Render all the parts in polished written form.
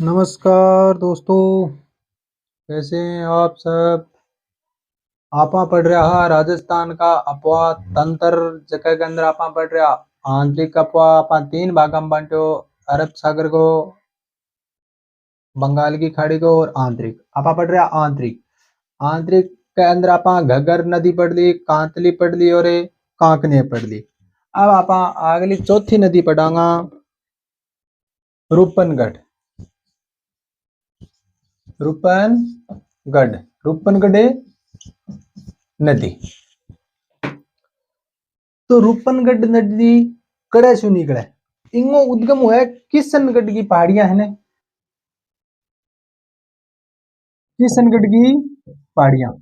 नमस्कार दोस्तों, कैसे हैं आप सब? आपा पढ़ रहा राजस्थान का अपवा तंत्र जगह के अंदर आपा पढ़ रहा आंतरिक अपवा आपा तीन भाग में बांटो। अरब सागर को, बंगाल की खाड़ी को और आंतरिक। आपा पढ़ रहा आंतरिक। आंतरिक के अंदर आपा घग्गर नदी पढ़ ली, कांतली पढ़ ली और कांकने पढ़ ली। अब आपा अगली चौथी नदी पढ़ांगा रूपनगढ़। रूपनगढ़ रूपनगढ़ नदी। तो रूपनगढ़ नदी कड़े से निकले। इनको उद्गम हुआ है किशनगढ़ की पहाड़ियां है ने। किशनगढ़ की पहाड़ियां।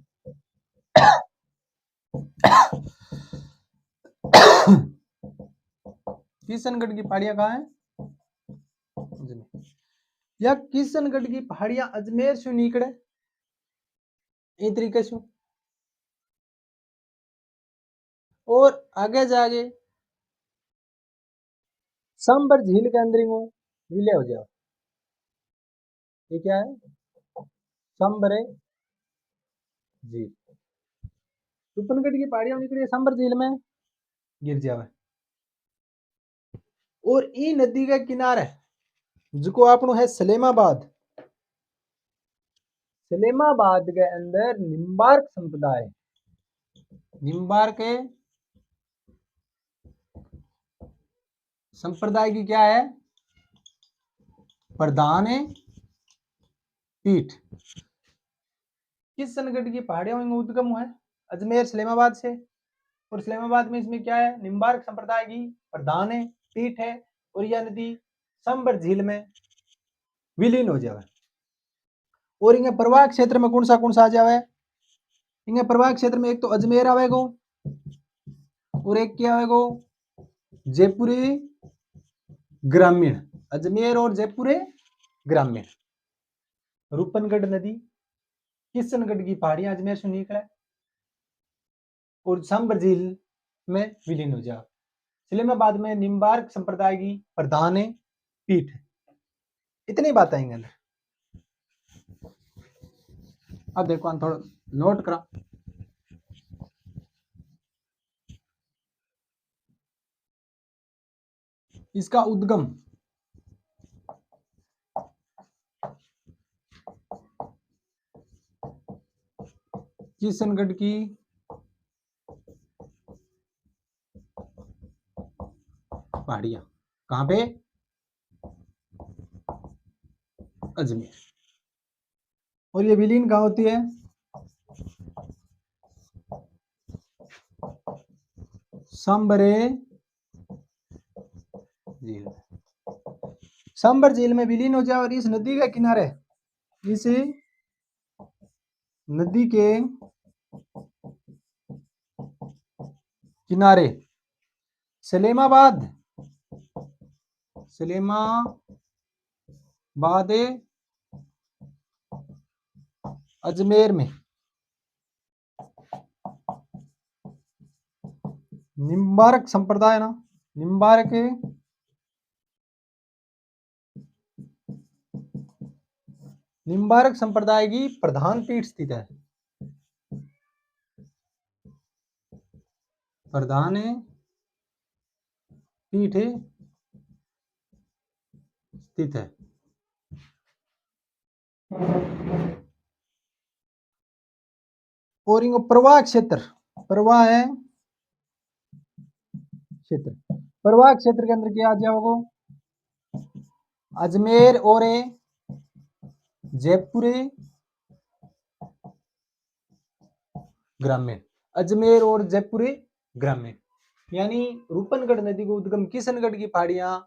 किशनगढ़ की पहाड़ियां कहाँ है? या किशनगढ़ की पहाड़ियां अजमेर से निकले इस तरीके से। और आगे जाके सांबर झील के अंदर विलय हो जाओ। ये क्या है? सांबर झील। रूपनगढ़ की पहाड़ियां निकली सांबर झील में गिर जावे। और ई नदी के किनारे जिको आपनो है सलेमाबाद। सलेमाबाद के अंदर निम्बार्क संप्रदाय। निम्बार्क संप्रदाय की क्या है? प्रधान पीठ। किशनगढ़ की पहाड़ियों में उद्गम हुआ है अजमेर सलेमाबाद से। और सलेमाबाद में इसमें क्या है? निम्बार्क संप्रदाय की प्रधान पीठ है। और यह नदी सांबर झील में विलीन हो जावे। और इनके प्रवाह क्षेत्र में कौन सा आ जावे? इनके प्रवाह क्षेत्र में एक तो अजमेर आवेगो और एक क्या आवेगो? जयपुरी ग्रामीण। अजमेर और जयपुर ग्रामीण। रूपनगढ़ नदी किशनगढ़ की पहाड़ियां अजमेर से निकले और सांबर झील में विलीन हो जाए। सलेमाबाद में निम्बार्क संप्रदाय की प्रधान पीठ है। इतनी बात आएंगे। अब देखो हम थोड़ा नोट करा। इसका उद्गम किशनगढ़ की पहाड़ियां। कहां पे? अजमेर। और ये विलीन कहां होती है? सांबरे झील। सांबर झील में विलीन हो जाए और इस नदी के किनारे, इस नदी के किनारे सलेमाबाद अजमेर में निम्बार्क संप्रदाय ना, निम्बार्क संप्रदाय की प्रधान पीठ स्थित है। प्रधान पीठ स्थित है। और इनको प्रवाह क्षेत्र, प्रवाह है क्षेत्र। प्रवाह क्षेत्र के अंदर क्या आ जाओगे? अजमेर और जयपुर ग्रामीण। अजमेर और जयपुर ग्रामीण। यानी रूपनगढ़ नदी को उद्गम किशनगढ़ की पहाड़ियां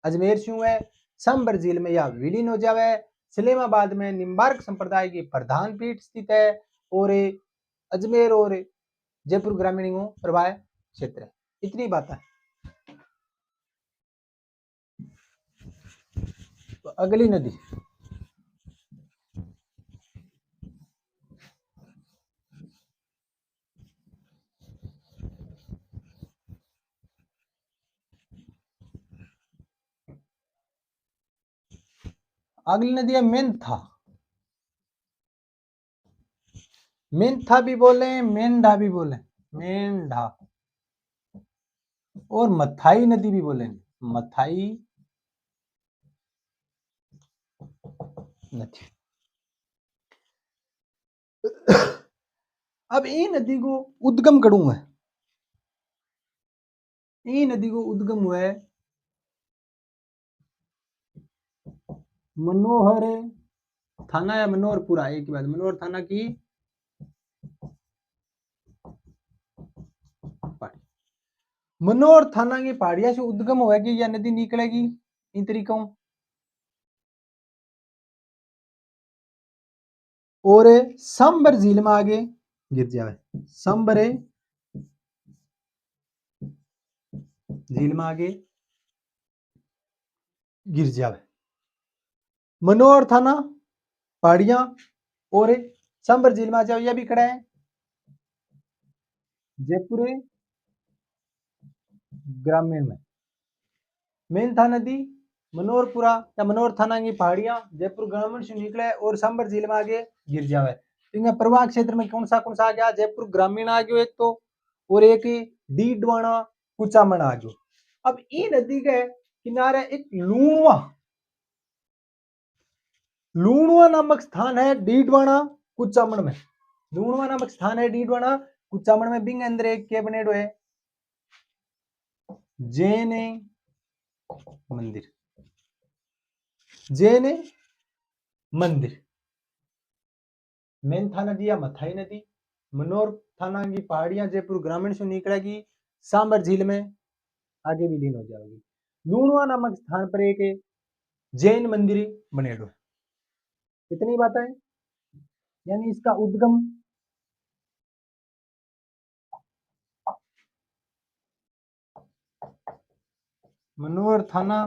अजमेर से हुए। सांबर झील में यह विलीन हो जावे। सलेमाबाद में निम्बार्क संप्रदाय की प्रधान पीठ स्थित है। और अजमेर और जयपुर ग्रामीण प्रवाह क्षेत्र है। इतनी बात है। तो अगली नदी अगली नदी है मेंथा। मेंथा भी बोले, मेंढा भी बोले, मेंढा। और मथाई नदी भी बोलेंगे, मथाई नदी। अब ये नदी को उद्गम करूं है, ये नदी को उद्गम हुआ है मनोहर थाना या मनोहरपुरा, एक ही बात, मनोहर थाना की पहाड़ी। मनोहर थाना की पहाड़िया से उद्गम होगी या नदी निकलेगी इन तरीकों। और सांबर झील में आगे गिर जाए, सांबर झील में आगे गिर जाए। मनोहर थाना पहाड़ियां और सांबर झील में आ जाओ, यह भी खड़ा है जयपुर ग्रामीण में। मेंथा नदी मनोहरपुरा या मनोहर थाना की पहाड़ियां जयपुर ग्रामीण से निकले और सांबर झील में आगे गिर जावे। तो इनका प्रवाह क्षेत्र में कौन सा आ गया, जयपुर ग्रामीण आ गयो एक तो, और एक डीडवाना कुचामन आ गयो। अब ये नदी के किनारे एक लूणवा, लूणवा नामक स्थान है डीडवाना कुचामन में। लूणवा नामक स्थान है डीडवाना कुचामन में। बिंग अंदर एक के बनेडो है जैन मंदिर, जैन मंदिर। मेंथा नदी या मथाई नदी मनोहर थाना की पहाड़ियां जयपुर ग्रामीण से निकलेगी, सांबर झील में आगे विलीन हो जाएगी। लूणवा नामक स्थान पर एक जैन मंदिर बनेडो। इतनी बात है, यानी इसका उद्गम मनोहर थाना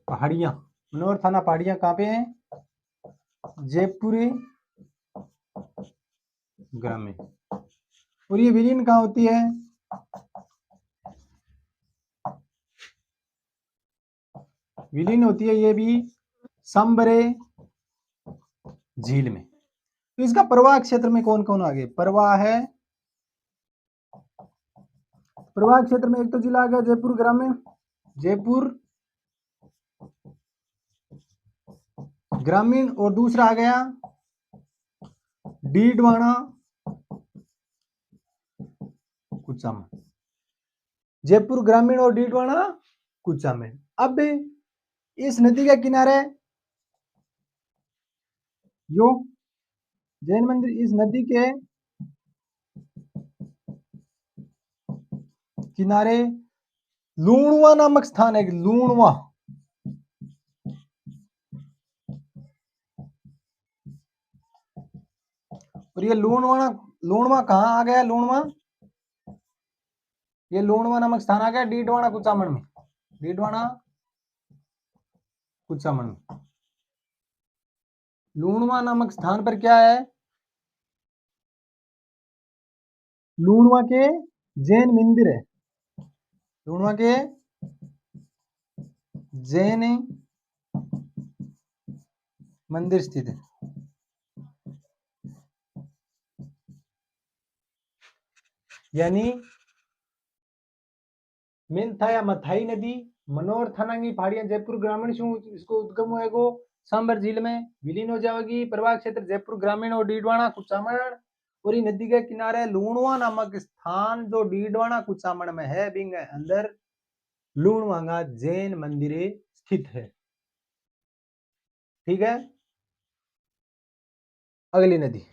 पहाड़ियां, मनोहर थाना पहाड़ियां कहां पे है, जयपुर ग्रामीण। और ये विलीन कहां होती है, विलीन होती है ये भी सांबरे झील में। तो इसका प्रवाह क्षेत्र में कौन कौन आ गए, प्रवाह है, प्रवाह क्षेत्र में एक तो जिला आ गया जयपुर ग्रामीण, जयपुर ग्रामीण, और दूसरा आ गया डीडवाना कुचामन, जयपुर ग्रामीण और डीडवाना कुचामन। अब इस नदी के किनारे यो जैन मंदिर, इस नदी के किनारे लूणवा नामक स्थान है, लूणवा। और ये लूणवा, लूणवा कहां आ गया, लूणवा, ये लूणवा नामक स्थान आ गया डीडवाना कुचामन में, डीडवाना कुचामन में। लूणवा नामक स्थान पर क्या है, लूणवा के जैन मंदिर है, लूणवा के जैन मंदिर स्थित है। यानी मेंथा या मथाई नदी मनोहर थाना की पहाड़ियां जयपुर ग्रामीण से इसको उद्गम होएगो, सांबर झील में विलीन हो जाएगी। प्रवाह क्षेत्र जयपुर ग्रामीण और डीडवाना कुचामन। और ये नदी के किनारे लूणवा नामक स्थान जो डीडवाना कुचामन में है, बिंग अंदर लूणवांगा जैन मंदिर स्थित है। ठीक है, अगली नदी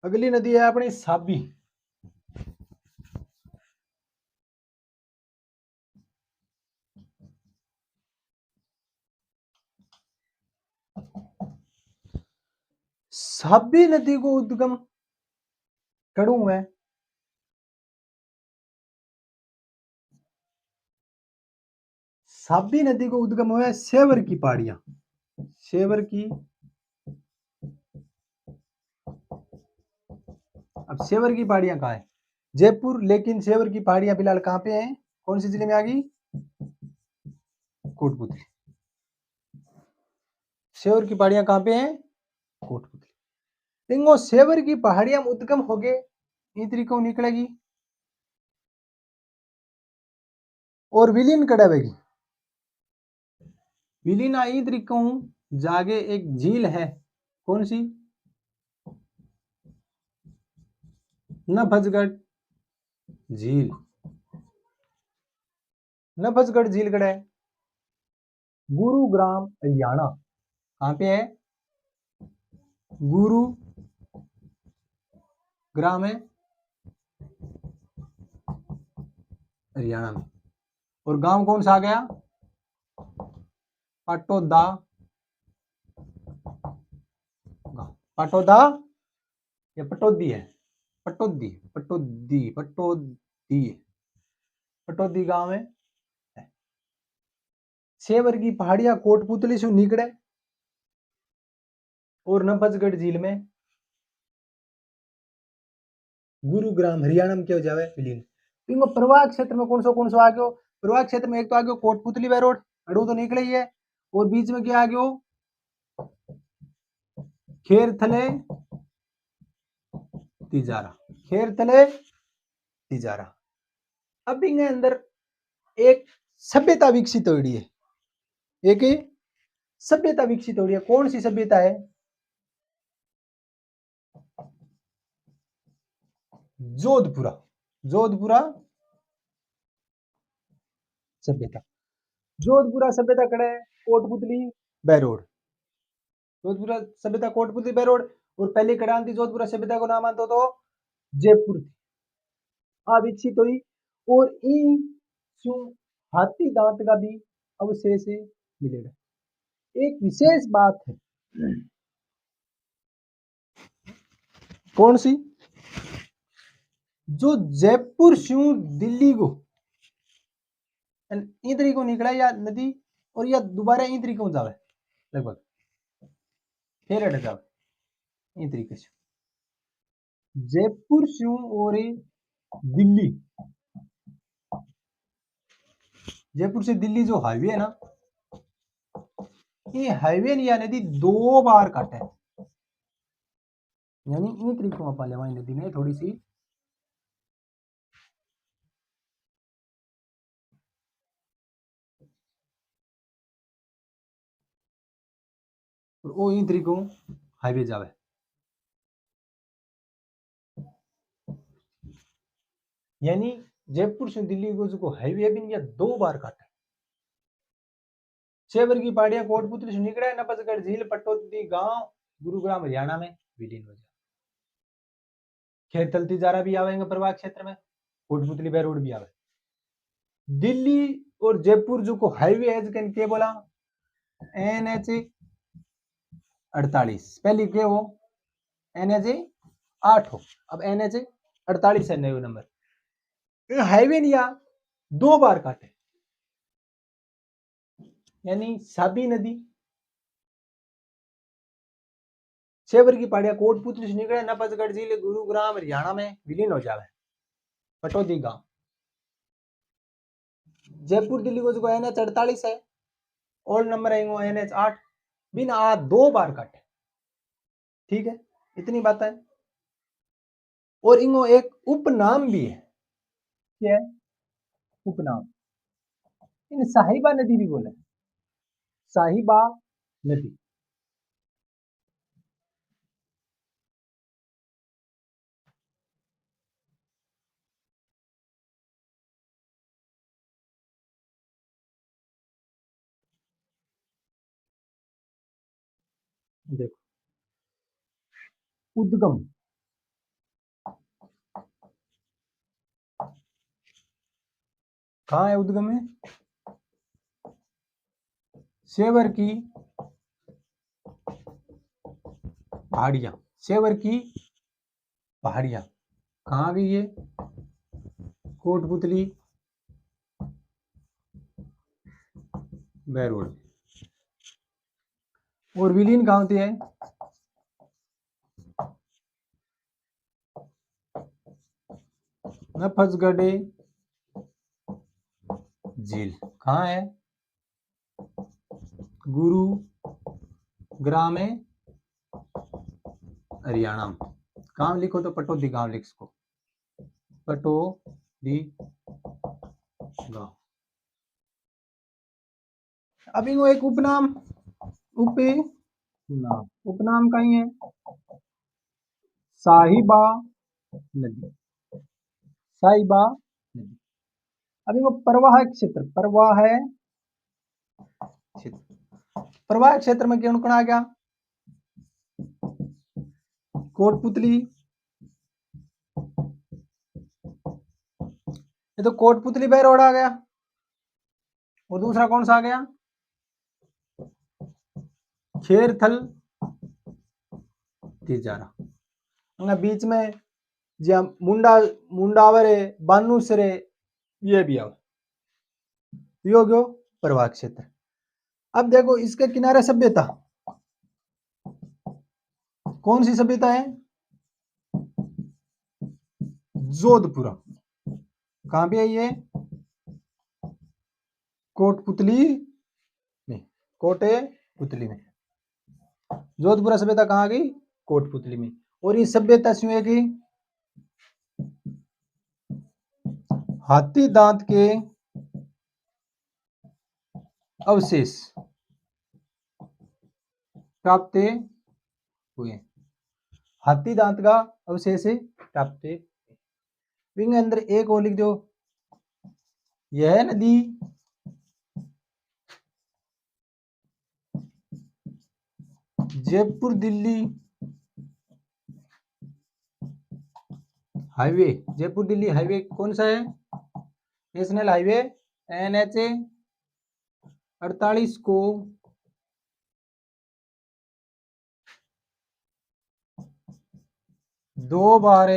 अगली नदी है अपनी साबी। साबी नदी को उद्गम कड़ू है। साबी नदी को उद्गम हुआ है सेवर की पहाड़ियां। सेवर की, अब सेवर की पहाड़ियां कहाँ है? जयपुर। लेकिन सेवर की पहाड़ियां फिलहाल कहाँ पे हैं? कौन सी जिले में आ गई? कोटपुतली। सेवर की पहाड़ियां कहाँ पे हैं? कोटपुतली। देखो सेवर की पहाड़ियां उद्गम हो गए इन तरीकों निकलेगी और विलीन कड़ावेगी। विलीन आई तरीकों जागे एक झील है, कौन सी? नफजगढ़ झील। नफजगढ़ झील कड़ा है? गुरुग्राम हरियाणा। कहाँ पे है? गुरुग्राम है हरियाणा में। और गांव कौन सा आ गया? पटोदा। पटोदा या पटोदी है? पटोदी, पटोदी, पटोदी, पटोदी गांव है। सेवर की पहाड़ियां कोटपुतली से निकले और नफजगढ़ झील में गुरुग्राम हरियाणा में क्या हो जावे? विलीन। तो प्रवाह क्षेत्र में कौन सा आ गयो? प्रवाह क्षेत्र में एक तो आ गयो कोटपुतली वे रोड, अड़ू तो निकले ही है। और बीच में क्या आ गयो? खेरथले तिजारा। खेरथले तिजारा। अब इनके अंदर एक सभ्यता विकसित हो रही है। एक सभ्यता विकसित हो रही है। कौन सी सभ्यता है? जोधपुरा। जोधपुरा सभ्यता। जोधपुरा सभ्यता कड़े है? कोटपुतली बैरोड। जोधपुरा सभ्यता कोटपुतली बैरोड। और पहली कड़ान थी जोधपुरा सभ्यता को नाम आते तो जयपुर थी। विकसित हुई और इन हाथी दांत का भी अवशेष मिलेगा। एक विशेष बात है, कौन सी? जो जयपुर से दिल्ली को इधर को निकला या नदी और या दोबारा इन तरीके को जावे लगभग फिर हट जावे इन तरीके से जयपुर से और दिल्ली। जयपुर से दिल्ली जो हाईवे है ना, ये हाईवे नहीं या नदी दो बार काटे, यानी इन तरीकों अपन लेवा नदी में थोड़ी सी और वो इन तरीकों हाईवे जावे। यानी जयपुर से दिल्ली को जो हाईवे भी या दो बार काटे। सेवर की पहाड़ियां कोटपुतली से निकले नफजगढ़ झील पटोदी गांव गुरुग्राम हरियाणा में विलीन हो जाए। खेरथल तिजारा भी आवेंगे प्रवाह क्षेत्र में, कोटपुतली बैरोड भी आवे। दिल्ली और जयपुर जो को हाईवे है जिसके क्या बोला? NH 48। पहले क्या हो? NH 8 हो, अब NH 48 है नया नंबर। हाईवे नहीं आ दो बार काटे, यानी साबी नदी सेवर की पहाड़ियां कोटपुतली से निकले नफजगढ़ जिले गुरुग्राम हरियाणा में विलीन हो जावे। पटोदी गांव। जयपुर दिल्ली को जो NH 48 है, ओल्ड नंबर है NH 8, बिना दो बार काटे। ठीक है, इतनी बात है। और इनको एक उपनाम भी है। क्या है उपनाम? इन साहिबा नदी भी बोले, साहिबा नदी। देखो उद्गम कहाँ है उद्गम है? सेवर की पहाड़ियां, सेवर की पहाड़ियां कहाँ गई है? कोटपुतली बहरोड। और विलीन कहाँ होती है? नफजगढ़ झील कहाँ है? गुरुग्राम हरियाणा में। गांव लिखो तो पटौदी गांव लिख इसको, पटौदी गांव। अब इनको एक उपनाम, उपनाम कहीं है साहिबा नदी, साहिबा नदी। अब इनको प्रवाह क्षेत्र, प्रवाह क्षेत्र, प्रवाह क्षेत्र में कौन कौन आ गया? कोटपुतली, ये तो कोटपुतली बहरोड आ गया। और दूसरा कौन सा आ गया? खेरथल तिजारा। बीच में जहाँ मुंडावर है, बानुसर है, ये भी आओ, यो गयो प्रवाह क्षेत्र। अब देखो इसके किनारे सभ्यता, कौन सी सभ्यता है? जोधपुरा। कहां पे है ये? कोटपुतली में, कोटपुतली में। जोधपुरा सभ्यता कहां गई? कोटपुतली में। और ये सभ्यता क्यों है कि हाथी दांत के अवशेष प्राप्त हुए, हाथी दांत का अवशेष प्राप्त। विंग अंदर एक और लिख दो, यह नदी जयपुर दिल्ली हाईवे, जयपुर दिल्ली हाईवे कौन सा है? नेशनल हाईवे NH 48 को दो बार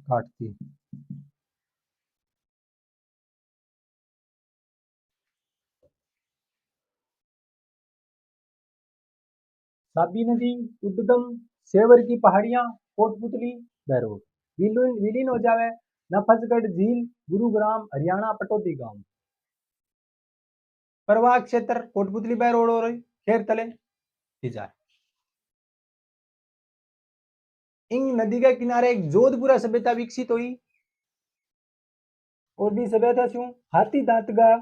काटती। साबी नदी उद्गम सेवर की पहाड़ियां कोटपुतली बहरोड। विलीन हो जावे नफजगढ़ झील गुरुग्राम हरियाणा पटौदी गांव। प्रवाह क्षेत्र कोटपुतली बहरोड और खेरतले तिजार। इन नदी के किनारे एक जोधपुरा सभ्यता विकसित हुई। और भी सभ्यता क्यों? हाथी दांत का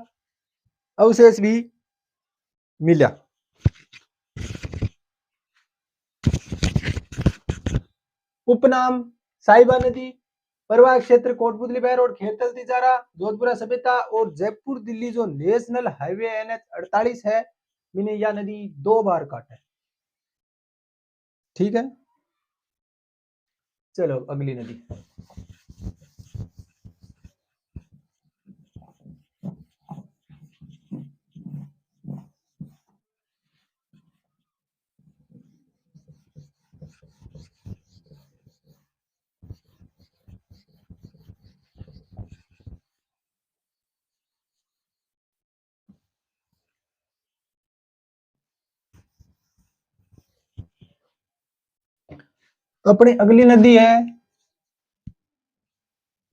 अवशेष भी मिला। उपनाम साहिबा नदी, प्रवाह क्षेत्र कोटपुतली बहरोड खेरतल तिजारा, जोधपुरा सभ्यता। और जयपुर दिल्ली जो नेशनल हाईवे NH 48 है, मैंने यह नदी 2 बार काटा है। ठीक है, चलो अगली नदी। तो अपनी अगली नदी है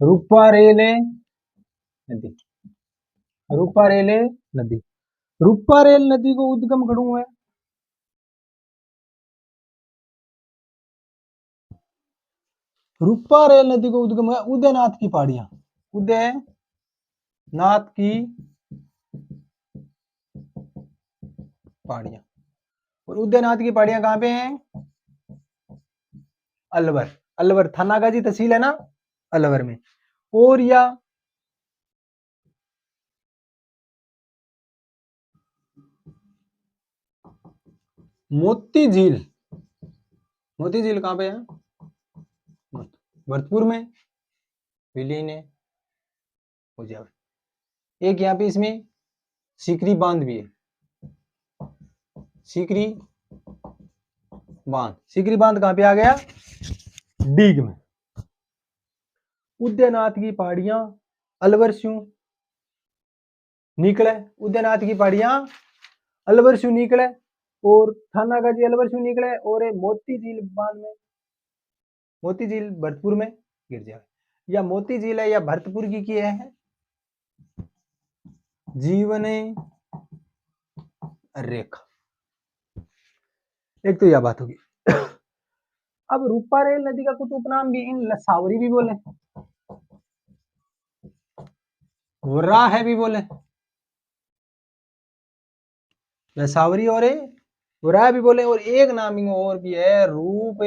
रूपारेले नदी, रूपारेले नदी। रूपारेल नदी को उद्गम कड़ू है रूपारेल नदी को उद्गम है उदयनाथ की पहाड़ियां, उदयनाथ की पहाड़ियां। और उदयनाथ की पहाड़ियां कहां पे हैं? अलवर, अलवर थानागाजी तहसील है ना, अलवर में। और या मोती झील, मोती झील कहां पे है? भरतपुर में विलीन है हो जाए। एक यहाँ पे इसमें सीकरी बांध भी है, सीकरी बांध। सीकरी बांध कहाँ पे आ गया? डीग में। उदयनाथ की पहाड़ियां अलवर से निकले, उदयनाथ की पहाड़ियां अलवर से निकले, और थानागाजी अलवर से निकले, और मोती झील बांध में, मोती झील भरतपुर में गिर जाए। या मोती झील है या भरतपुर की है जीवन रेखा। एक तो यह बात होगी। अब रूपारेल नदी का कुछ उपनाम भी, इन लसावरी भी बोले, वराह भी बोले, लसावरी और वराह भी बोले। और एक नाम और भी है, रूप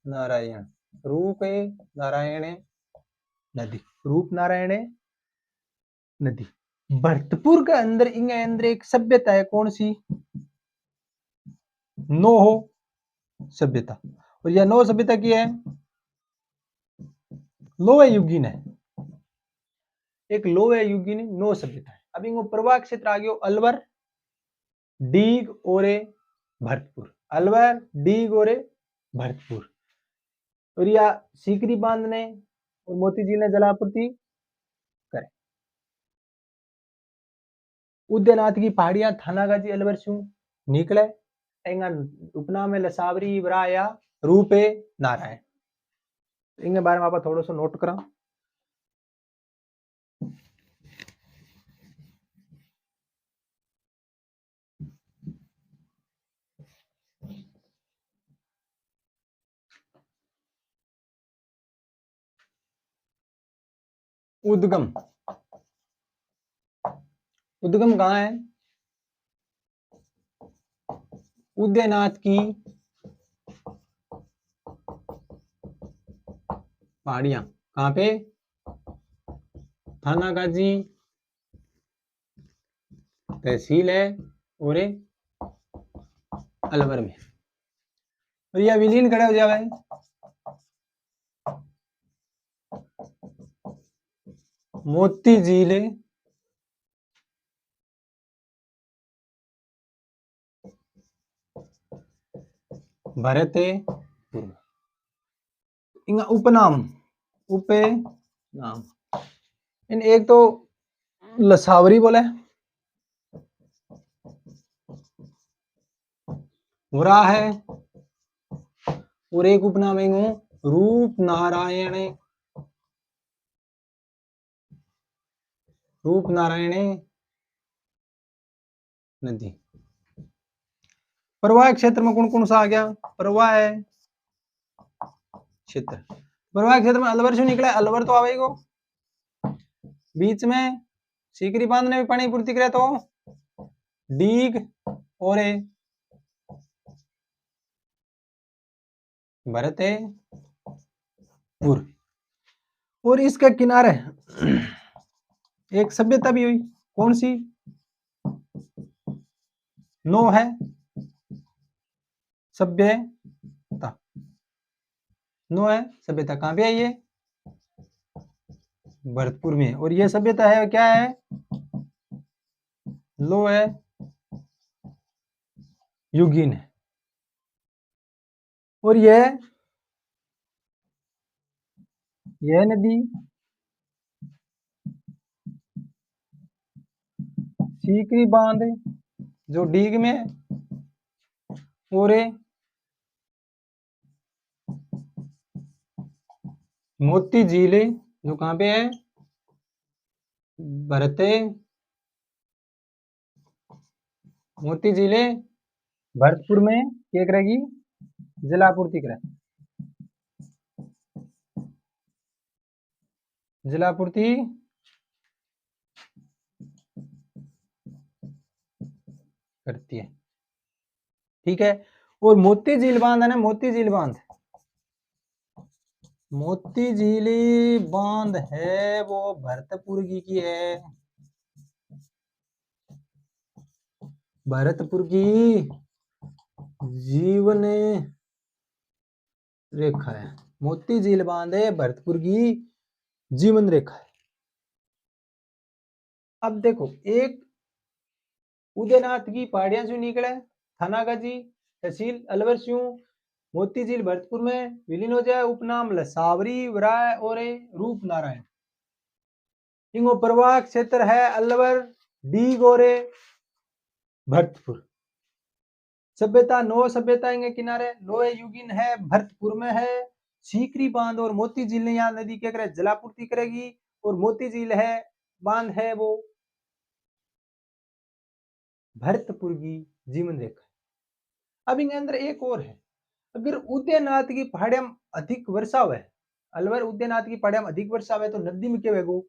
नारायण, रूप नारायण नदी, रूप नारायण नदी। भरतपुर के अंदर इंगे अंदर एक सभ्यता है, कौन सी? नोहो सभ्यता। और यह नौ सभ्यता की है, लोहे युगीन है, एक लोहे युगीन नौ सभ्यता है। अब इनको प्रवाह क्षेत्र आ गयो अलवर, डीग और भरतपुर, अलवर, डीग और भरतपुर। और या सीकरी बांध ने और मोती झील ने जलापूर्ति करे। उदयनाथ की पहाड़ियां थानागाजी अलवर से निकले, उपनाम है लसावरी, वराया, रूपे नारायण। इनके बारे में आप थोड़ा सा नोट करा। उद्गम, उद्गम कहाँ है? उदयनाथ की पहाड़ियां कहाँ पे? थानागाजी तहसील है और अलवर में। और यह विलीन खड़े हो जावे मोती झील भरतपुर। इनका उपनाम, उपे नाम, इन एक तो लसावरी बोले, वरा है, और एक उपनाम है रूप नारायण, रूप नारायण नदी। प्रवाह क्षेत्र में कौन कौन सा आ गया? प्रवाह क्षेत्र, प्रवाह क्षेत्र में अलवर से निकला, अलवर तो आवेगो, बीच में सीकरी बांध ने भी पानी पूर्ति करे तो डीग और भरतपुर। और इसका किनारे एक सभ्यता भी हुई, कौन सी? नो है सभ्यता, नो है सभ्यता। कहां पे आई है? भरतपुर में। और ये सभ्यता है क्या है? लो है युगीन है। और यह नदी सीकरी बांध जो डीग में, और मोती झील जो कहां पे है? भरते, मोती झील भरतपुर में क्या करेगी? जलापूर्ति करे, जलापूर्ति करती है, ठीक है। और मोती झील बांध है ना, मोती झील बांध, मोती झील बांध है वो भरतपुर की है, भरतपुर की जीवन रेखा है। मोती झील बांध है भरतपुर की जीवन रेखा है। अब देखो, एक उदयनाथ की पहाड़ियां से निकले, थानागाजी तहसील अलवर से मोती झील भरतपुर में विलीन हो जाए। उपनाम लसावरी वराय और रूप नारायण। इंगो प्रवाह क्षेत्र है अलवर डीग और भरतपुर। सभ्यता नौ सभ्यता के किनारे लोहे युगीन है, भरतपुर में है। सीकरी बांध और मोती झील ने यहाँ नदी के करे जलापूर्ति करेगी। और मोती झील है बांध है वो भरतपुर की जीवन रेखा है। अब इनके अंदर एक और है, अगर उदयनाथ की पहाड़ियां अधिक वर्षा हुए, अलवर उदयनाथ की पहाड़ियां अधिक वर्षा हुए तो नदी में क्या होगा,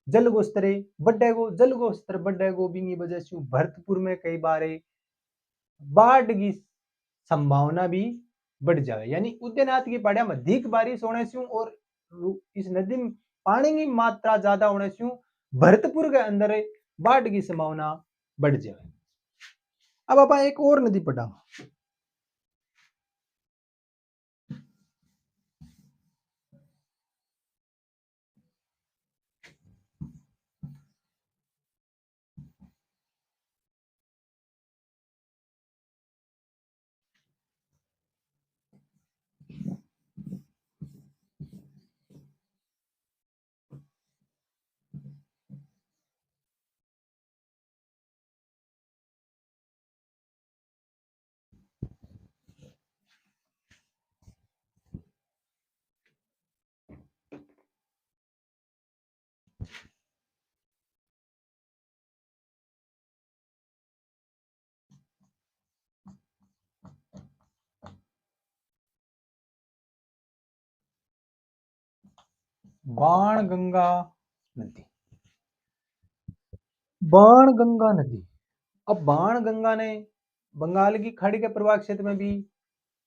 जल गो स्तर बढ़ेगो। जल गो स्तर बढ़ेगो बिंगी वजह से भरतपुर में कई बार बाढ़ की संभावना भी बढ़ जाए। यानी उदयनाथ की पहाड़ियां में अधिक बारिश होने से और इस नदी में पानी की मात्रा ज्यादा होने से भरतपुर के अंदर बाढ़ की संभावना बढ़ जाए। अब आप एक और नदी पढ़ा, बाणगंगा नदी। बाणगंगा नदी, अब बाणगंगा ने बंगाल की खाड़ी के प्रवाह क्षेत्र में भी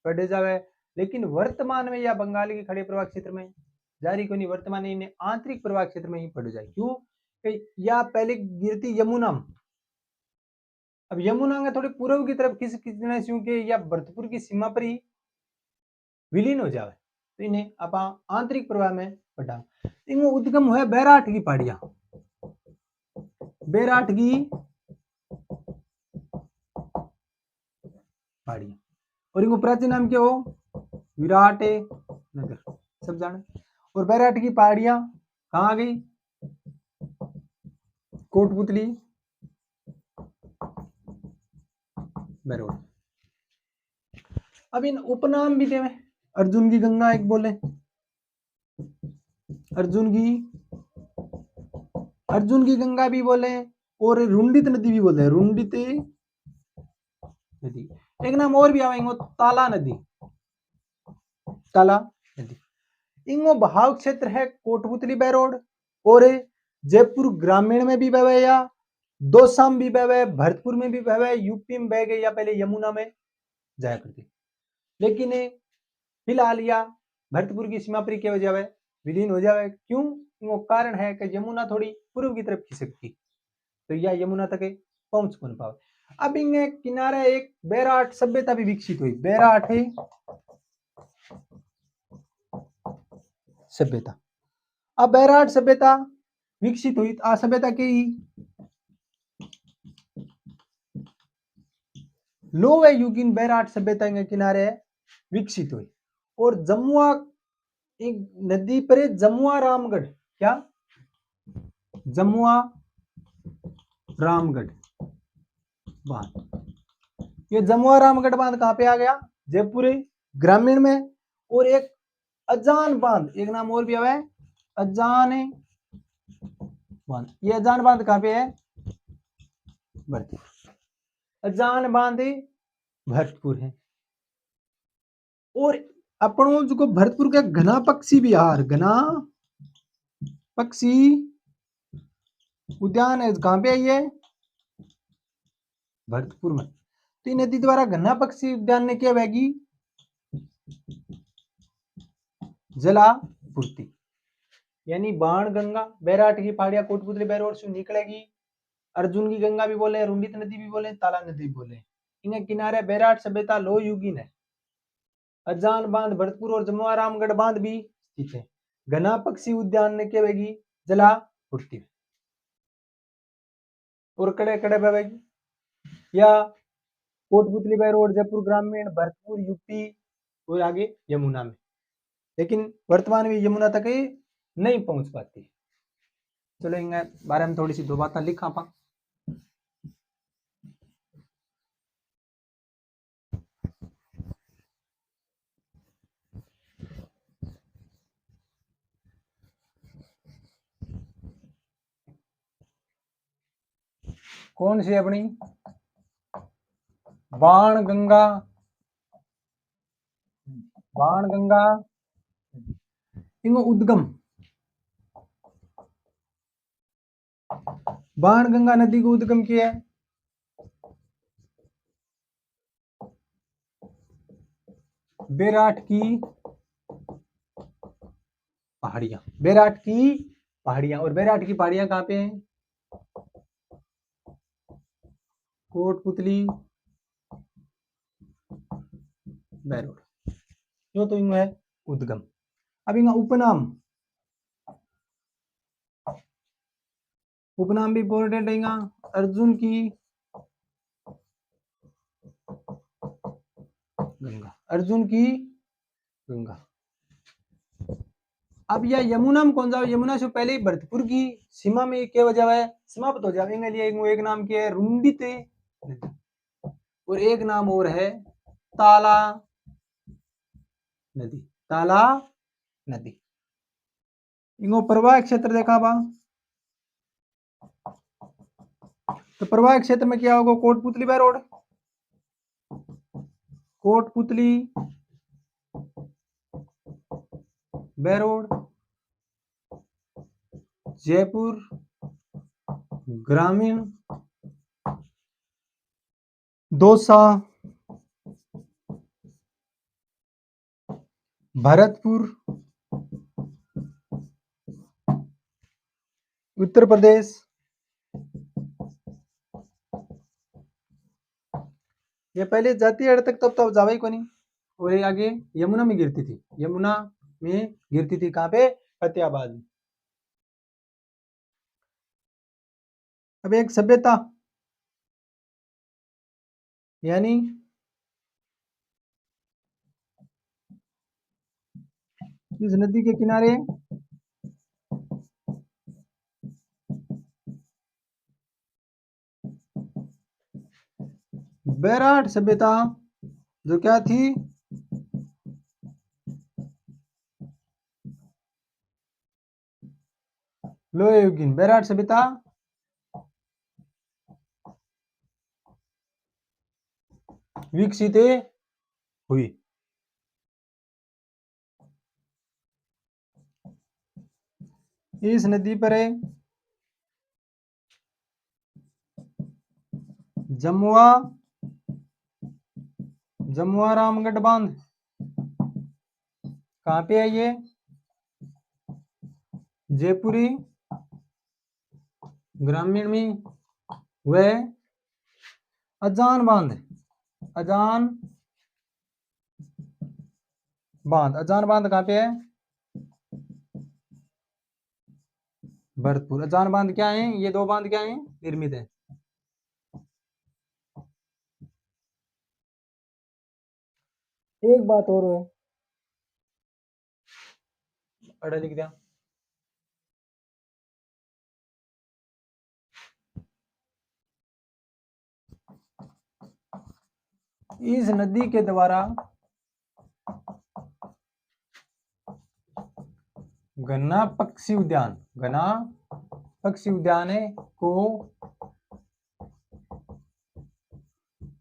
पढ़े जावे, लेकिन वर्तमान में या बंगाल की खाड़ी प्रवाह क्षेत्र में जारी को नहीं, वर्तमान में इन्हें आंतरिक प्रवाह क्षेत्र में ही पढ़ जाए। क्यों, या पहले गिरती यमुना में। अब यमुना के थोड़ी पूर्व की तरफ किसने के या भरतपुर की सीमा पर ही विलीन हो जावे, तो इन्हें आप आंतरिक प्रवाह में पढ़ा। इनको उद्गम हुआ बैराठ की पहाड़ियां, बैराठ की पहाड़ियां, और इनको प्राचीन नाम क्या हो, विराट नगर, सब जाने। और बैराठ की पहाड़ियां कहाँ गई, कोटपुतली बैरोड। अब इन उपनाम भी देवे, अर्जुन की गंगा एक बोले, अर्जुन की गंगा भी बोले, और रुंडित नदी भी बोलते हैं, रुंडित नदी। एक नाम और भी आवेंगे, ताला नदी, ताला नदी। इंगो बहाव क्षेत्र है कोटपुतली बैरोड, और जयपुर ग्रामीण में भी बहे, या दोसाम भी बहे, भरतपुर में भी बहे, यूपी में बह गई, या पहले यमुना में जाया करती। लेकिन फिलहाल या भरतपुर की सीमा पर क्या हो जावे, विलीन हो जावे। क्यों, वो कारण है कि यमुना थोड़ी पूर्व की तरफ खिसकती, तो यह यमुना तक पहुंच कौन पावे। अब इनके किनारे एक बैराठ सभ्यता भी विकसित हुई, बैराठ सभ्यता। अब बैराठ सभ्यता विकसित हुई, आ सभ्यता की लोहे युगीन बैराठ सभ्यता के किनारे विकसित हुई। और जमुआ एक नदी पर जमुआ रामगढ़, क्या जमुआ रामगढ़ बांध। ये जमुआ रामगढ़ बांध कहां पे आ गया, जयपुर ग्रामीण में। और एक अजान बांध, एक नाम और भी है अजान बांध। ये अजान बांध कहां पे है, भरतपुर। अजान बांध भरतपुर है। और अपनों जो भरतपुर का घना पक्षी विहार, घना पक्षी उद्यान है, कहां पे है, भरतपुर में। तो नदी द्वारा घना पक्षी उद्यान ने क्या बहेगी, जलापूर्ति। यानी बाणगंगा बैराठ की पहाड़ियां कोटपुतली बैरोड से निकलेगी। अर्जुन की गंगा भी बोले, रुंडित नदी भी बोले, ताला नदी भी बोले। इनके किनारे बैराठ सभ्यता लो युगीन है। अजान बांध भरतपुर और जमुआ रामगढ़ बांध भी स्थित है। घना पक्षी उद्यान ने क्या बहेगी, जलापूर्ति में। और कड़े कड़े बहेगी या कोटपुतली बाय रोड जयपुर ग्रामीण भरतपुर यूपी और आगे यमुना में, लेकिन वर्तमान में यमुना तक ही नहीं पहुंच पाती। चलो इनके बारे में थोड़ी सी दो बातें लिखा पा। कौन सी अपनी बाण गंगा, बाण गंगा इनको उद्गम, बाण गंगा नदी को उद्गम किया है बेराट की पहाड़ियां, बेराट की पहाड़ियां। और बेराट की पहाड़ियां कहां पे हैं, कोटपुतली बैरोड, जो तो इनमें है उद्गम। अब इनका उपनाम, उपनाम भी इंपॉर्टेंट है इनका, अर्जुन की गंगा, अर्जुन की गंगा। अब यह यमुना में कौन सा, यमुना से पहले भरतपुर की सीमा में क्या वजह है, समाप्त हो जाएंगे। लिए एक नाम क्या है, रुंडित नदी, और एक नाम और है ताला नदी, ताला नदी। इनको प्रवाह क्षेत्र देखा बा, तो प्रवाह क्षेत्र में क्या होगा, Kotputli by road, Kotputli by road Jaipur ग्रामीण दौसा भरतपुर उत्तर प्रदेश। ये पहले जाती है तक तब जावा ही को नहीं, और ये आगे यमुना में गिरती थी, यमुना में गिरती थी कहां पे, फतेहाबाद में। अब एक सभ्यता यानी इस नदी के किनारे बेराट सभ्यता, जो क्या थी, लोहे युगीन बेराट सभ्यता विकसित हुई। इस नदी पर है जमुआ, जमुआ रामगढ़ बांध, कहां पे है ये, जयपुरी ग्रामीण में। वह अजान बांध, अजान बांध, अजान बांध कहां पे है, भरतपुर। अजान बांध क्या है, ये दो बांध क्या है, निर्मित है। एक बात और है, अड़ा लिख दिया, इस नदी के द्वारा घना पक्षी उद्यान, घना पक्षी उद्यान है को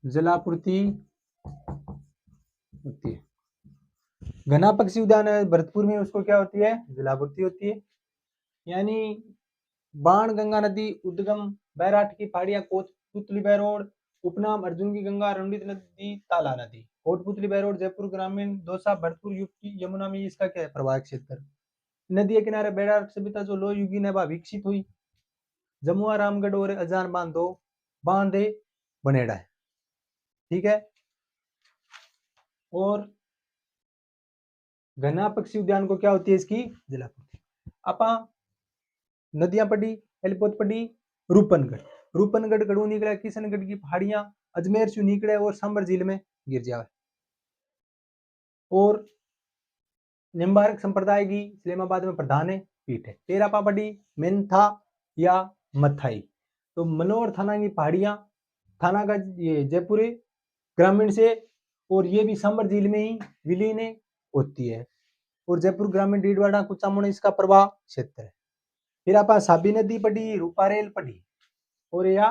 जलापूर्ति होती है। घना पक्षी उद्यान है भरतपुर में, उसको क्या होती है, जलापूर्ति होती है। यानी बाण गंगा नदी उद्गम बैराट की पहाड़ियां कोटपुतली बैरोड, उपनाम अर्जुन की गंगा, रंडित नदी ताला नदी, कोटपुतली बैरोड जयपुर ग्रामीण दौसा भरतपुर यूपी यमुना में इसका क्या है, प्रवाह क्षेत्र। नदी के किनारे बैराट सभ्यता जो लोह युगीन है विकसित हुई। जमुआ रामगढ़ और अजान बांधो बांधे बनेड़ा है, ठीक है। और घना पक्षी उद्यान को क्या होती है इसकी जलापूर्ति। आपा नदियां पढ़ी, हेलीपोत पढ़ी, रूपनगढ़, रूपनगढ़ कड़ू निकला, किशनगढ़ की पहाड़ियां, अजमेर से निकले और सांबर झील में गिर जावे। और निम्बार्क संप्रदाय की इस्लामाबाद में प्रधान है पीठ है। तेरापा पढ़ी मेंथा या मथाई, तो मनोर थाना की पहाड़ियां, थाना का ये जयपुर ग्रामीण से, और ये भी सांबर झील में ही विलीन होती है। और जयपुर ग्रामीण डीडवाड़ा कुचामण इसका प्रवाह क्षेत्र है। फिर आप साबी नदी पढ़ी, रूपारेल पढ़ी, और या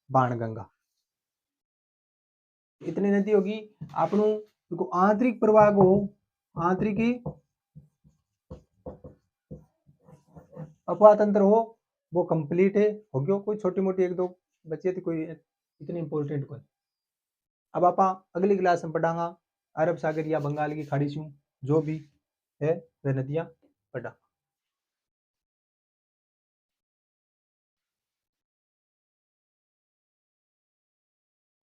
बाणगंगा, इतनी नदी होगी। आपको आंतरिक प्रवाह को, आंतरिक अपवाह तंत्र हो वो कंप्लीट है हो गयो। कोई छोटी मोटी एक दो बची थी, कोई इतनी इंपॉर्टेंट कोई। अब आप अगली क्लास में पढ़ांगा अरब सागर या बंगाल की खाड़ी से जो भी है वह नदियां पढ़ा।